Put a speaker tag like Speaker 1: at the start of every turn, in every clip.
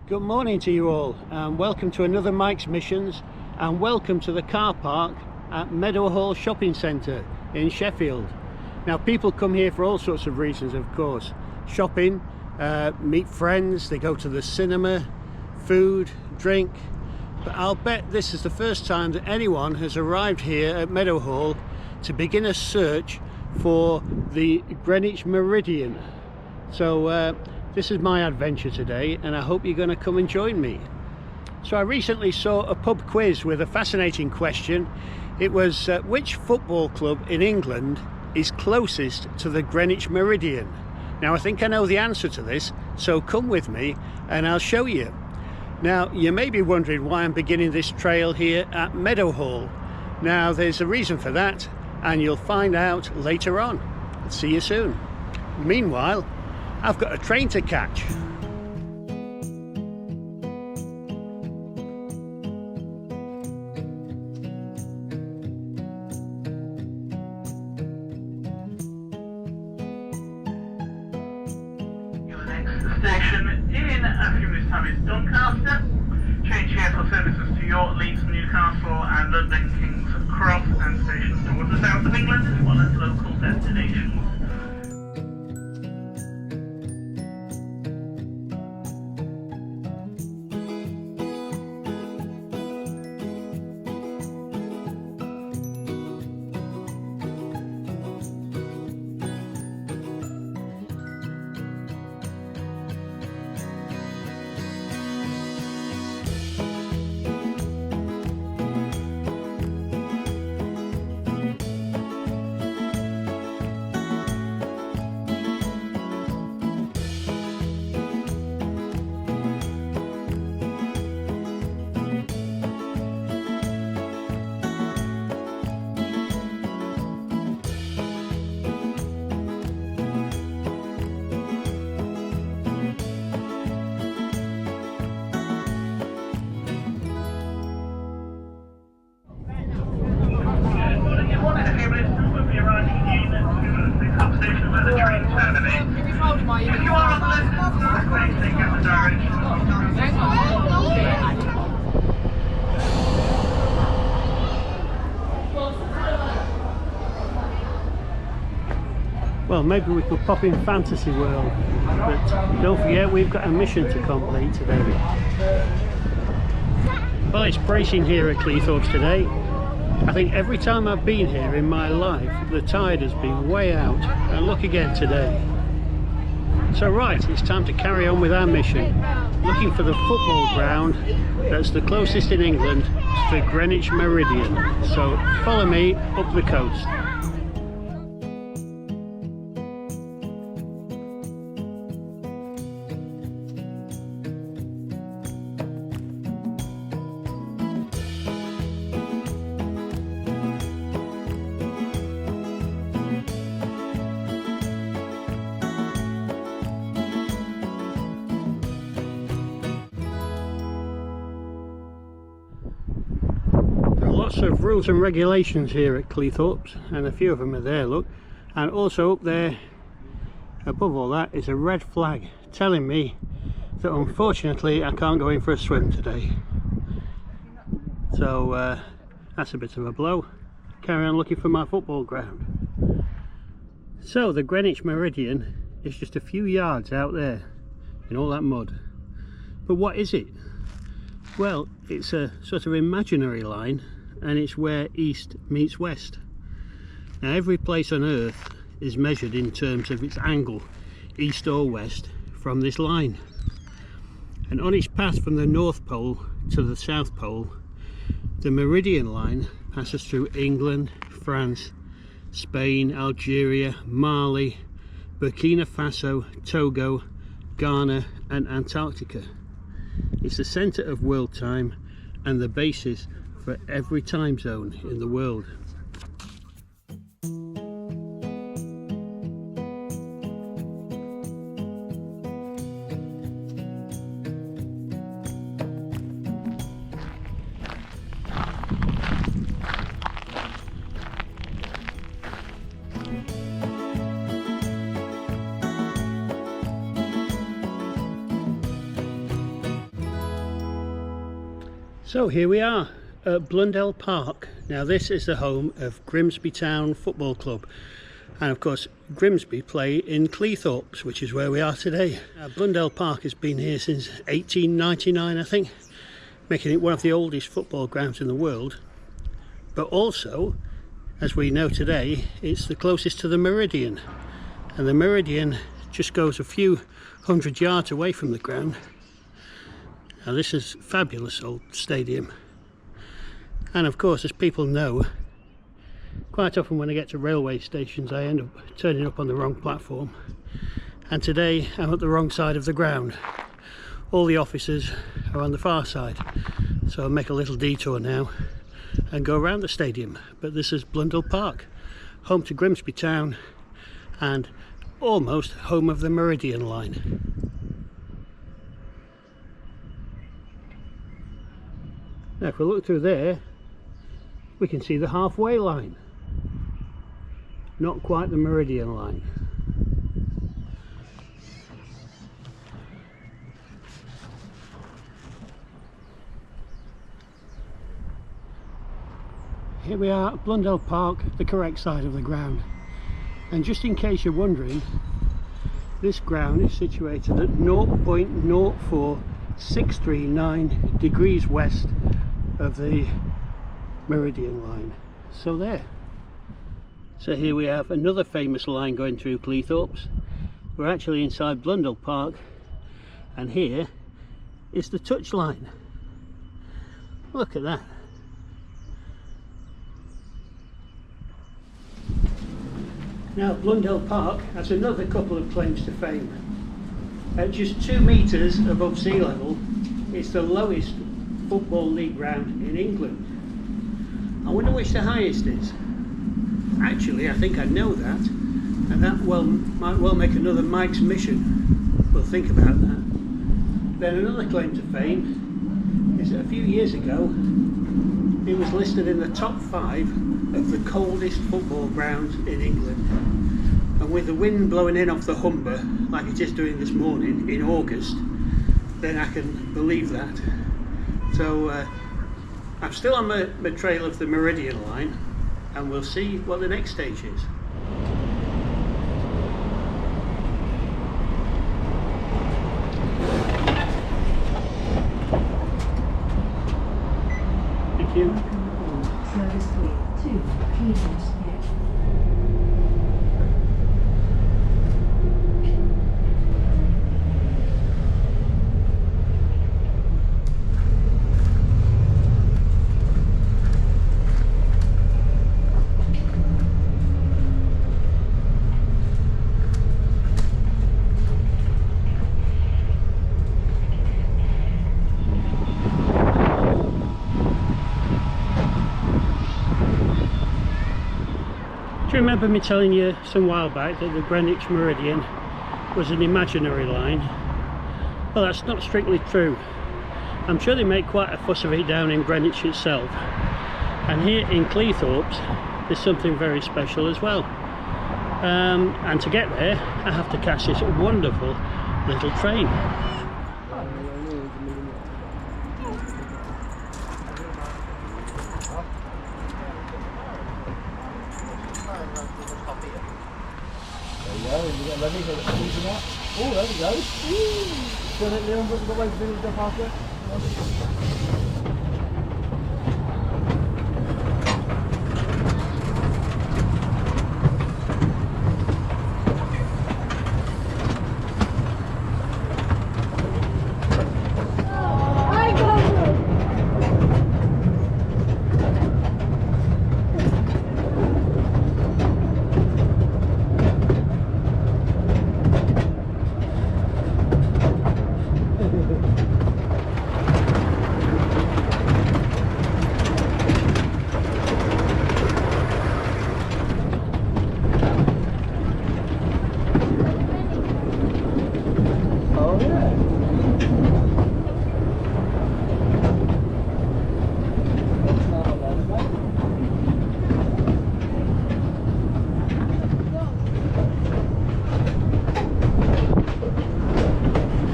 Speaker 1: Good morning to you all, and welcome to another Mike's Missions, and welcome to the car park at Meadowhall Shopping Centre in Sheffield. Now, people come here for all sorts of reasons, of course. Shopping, meet friends, they go to the cinema, food, drink. But I'll bet this is the first time that anyone has arrived here at Meadowhall to begin a search for the Greenwich Meridian. So this is my adventure today, and I hope you're going to come and join me. So I recently saw a pub quiz with a fascinating question. It was which football club in England is closest to the Greenwich Meridian? Now, I think I know the answer to this, so come with me and I'll show you. Now, you may be wondering why I'm beginning this trail here at Meadowhall. Now, there's a reason for that, and you'll find out later on. See you soon. Meanwhile, I've got a train to catch.
Speaker 2: Your next station in a few minutes' time is Doncaster. Change here for services to York, Leeds, Newcastle and London King's Cross, and stations towards the south of England as well as local destinations.
Speaker 1: Well, maybe we could pop in Fantasy World, but don't forget we've got a mission to complete today. Well, it's bracing here at Cleethorpes today. I think every time I've been here in my life, the tide has been way out, and look again today. So right, it's time to carry on with our mission, looking for the football ground that's the closest in England to the Greenwich Meridian. So follow me up the coast. Lots of rules and regulations here at Cleethorpes, and a few of them are there, look. And also up there above all that is a red flag telling me that unfortunately I can't go in for a swim today. So that's a bit of a blow. Carry on looking for my football ground. So the Greenwich Meridian is just a few yards out there in all that mud. But what is it? Well, it's a sort of imaginary line, and it's where east meets west. Now, every place on earth is measured in terms of its angle, east or west, from this line. And on its path from the North Pole to the South Pole, the Meridian line passes through England, France, Spain, Algeria, Mali, Burkina Faso, Togo, Ghana and Antarctica. It's the centre of world time and the basis for every time zone in the world. So here we are at Blundell Park. Now this is the home of Grimsby Town Football Club, and of course Grimsby play in Cleethorpes, which is where we are today. Blundell Park has been here since 1899, I think, making it one of the oldest football grounds in the world. But also, as we know today, it's the closest to the Meridian, and the Meridian just goes a few hundred yards away from the ground. Now this is a fabulous old stadium, and of course, as people know, quite often when I get to railway stations I end up turning up on the wrong platform, and today I'm at the wrong side of the ground. All the offices are on the far side, so I'll make a little detour now and go around the stadium. But this is Blundell Park, home to Grimsby Town and almost home of the Meridian Line. Now if we look through there, we can see the halfway line. Not quite the Meridian Line. Here we are at Blundell Park, the correct side of the ground. And just in case you're wondering, this ground is situated at 0.04639 degrees west of the Meridian Line. So there. So here we have another famous line going through Cleethorpes. We're actually inside Blundell Park, and here is the touch line. Look at that. Now Blundell Park has another couple of claims to fame. At just 2 metres above sea level, it's the lowest football league ground in England. I wonder which the highest is. Actually, I think I know that, and that might well make another Mike's mission. We'll think about that. Then another claim to fame is that a few years ago it was listed in the top 5 of the coldest football grounds in England. And with the wind blowing in off the Humber like it is doing this morning in August, then I can believe that. So I'm still on my trail of the Meridian Line, and we'll see what the next stage is. Thank you.
Speaker 3: Service clear to Greenwich.
Speaker 1: Do you remember me telling you some while back that the Greenwich Meridian was an imaginary line? Well, that's not strictly true. I'm sure they make quite a fuss of it down in Greenwich itself. And here in Cleethorpes, there's something very special as well. And to get there, I have to catch this wonderful little train.
Speaker 4: Oh, there we go. Done it, Leon, but we've got to wait for him to jump after it.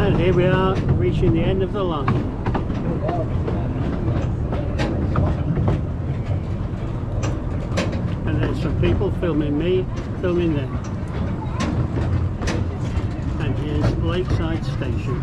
Speaker 1: And here we are reaching the end of the line. people filming me, filming them. And here's Lakeside Station.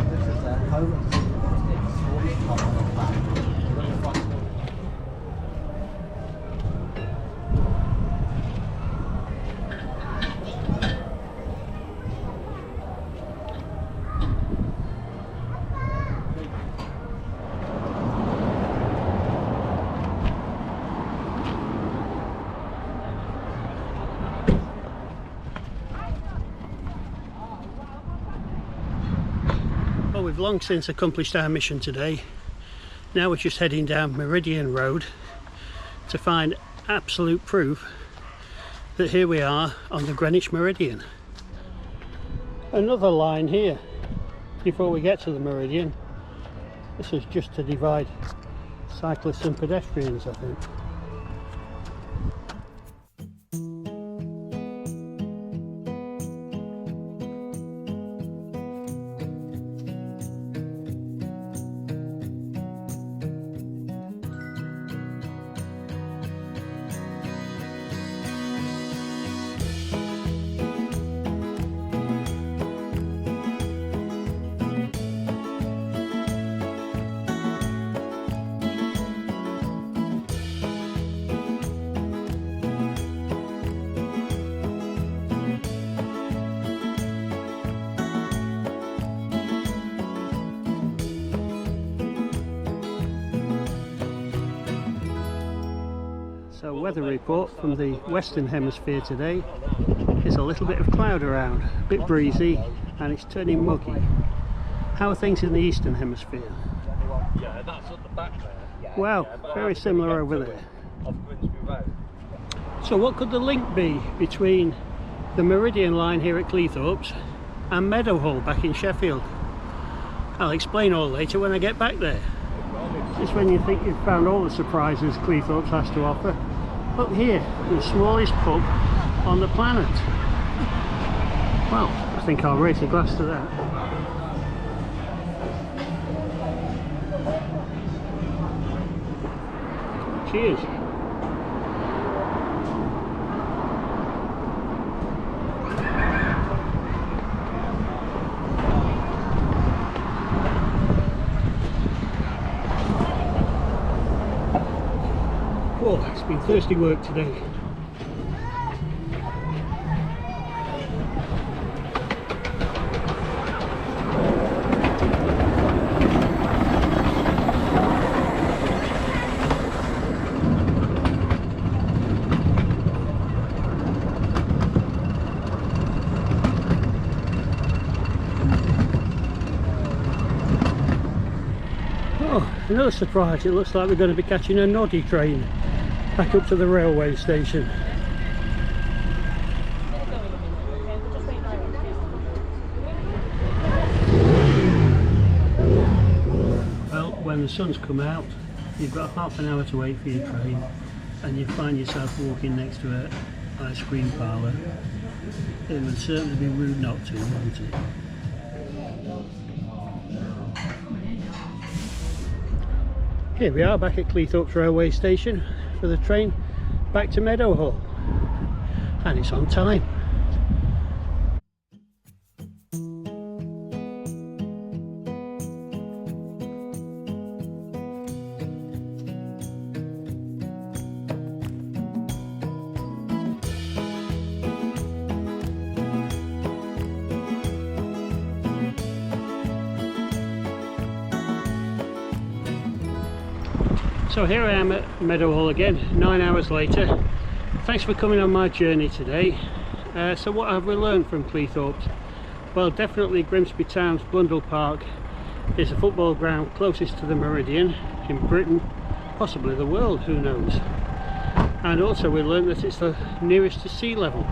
Speaker 4: This is their home.
Speaker 1: Well, we've long since accomplished our mission today. Now we're just heading down Meridian Road to find absolute proof that here we are on the Greenwich Meridian. Another line here before we get to the Meridian. This is just to divide cyclists and pedestrians, I think. So weather report from the Western Hemisphere today is a little bit of cloud around, a bit breezy, and it's turning muggy. How are things in the Eastern Hemisphere?
Speaker 4: Yeah, that's at the back there.
Speaker 1: Well, very similar over there.
Speaker 4: Off Grimsby Road.
Speaker 1: So what could the link be between the Meridian Line here at Cleethorpes and Meadowhall back in Sheffield? I'll explain all later when I get back there. Just when you think you've found all the surprises Cleethorpes has to offer, look here, the smallest pub on the planet. Well, I think I'll raise a glass to that. Cheers. Oh, it's been thirsty work today. Oh, another surprise, it looks like we're going to be catching a noddy train back up to the railway station. Well, when the sun's come out, you've got half an hour to wait for your train, and you find yourself walking next to an ice cream parlour. It would certainly be rude not to, wouldn't it? Here we are back at Cleethorpes railway station for the train back to Meadowhall, and it's on time. So here I am at Meadowhall again, 9 hours later. Thanks for coming on my journey today. So what have we learned from Cleethorpes? Well, definitely Grimsby Town's Blundell Park is the football ground closest to the Meridian in Britain, possibly the world, who knows. And also we learned that it's the nearest to sea level,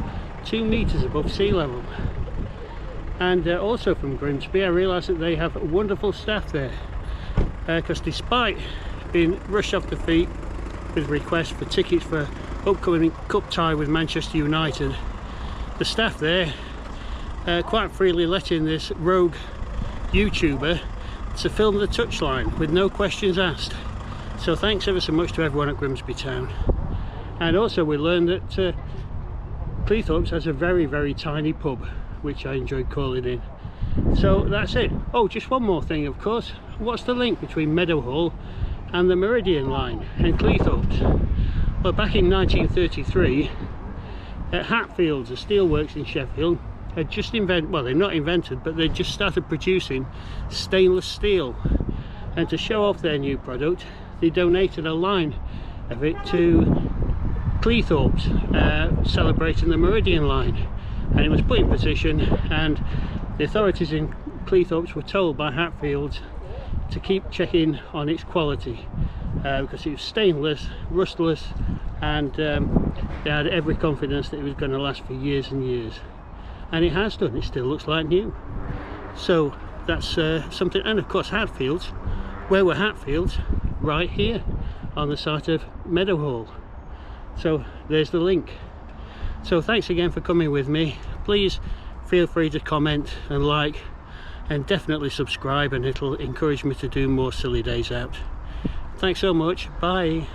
Speaker 1: 2 meters above sea level. And also from Grimsby I realised that they have wonderful staff there, because despite being rushed off the feet with requests for tickets for upcoming cup tie with Manchester United, the staff there quite freely letting this rogue YouTuber to film the touchline with no questions asked. So thanks ever so much to everyone at Grimsby Town. And also we learned that Cleethorpes has a very, very tiny pub, which I enjoyed calling in. So that's it. Oh, just one more thing, of course. What's the link between Meadowhall and the Meridian Line and Cleethorpes? Well, back in 1933 at Hatfields, the steelworks in Sheffield, had just well, they're not invented, but they just started producing stainless steel, and to show off their new product they donated a line of it to Cleethorpes, celebrating the Meridian Line, and it was put in position, and the authorities in Cleethorpes were told by Hatfields to keep checking on its quality, because it was stainless, rustless, and they had every confidence that it was going to last for years and years. And it has done. It still looks like new. So that's something. And of course Hatfields, where were Hatfields? Right here on the site of Meadowhall. So there's the link. So thanks again for coming with me. Please feel free to comment and like, and definitely subscribe, and it'll encourage me to do more silly days out. Thanks so much. Bye.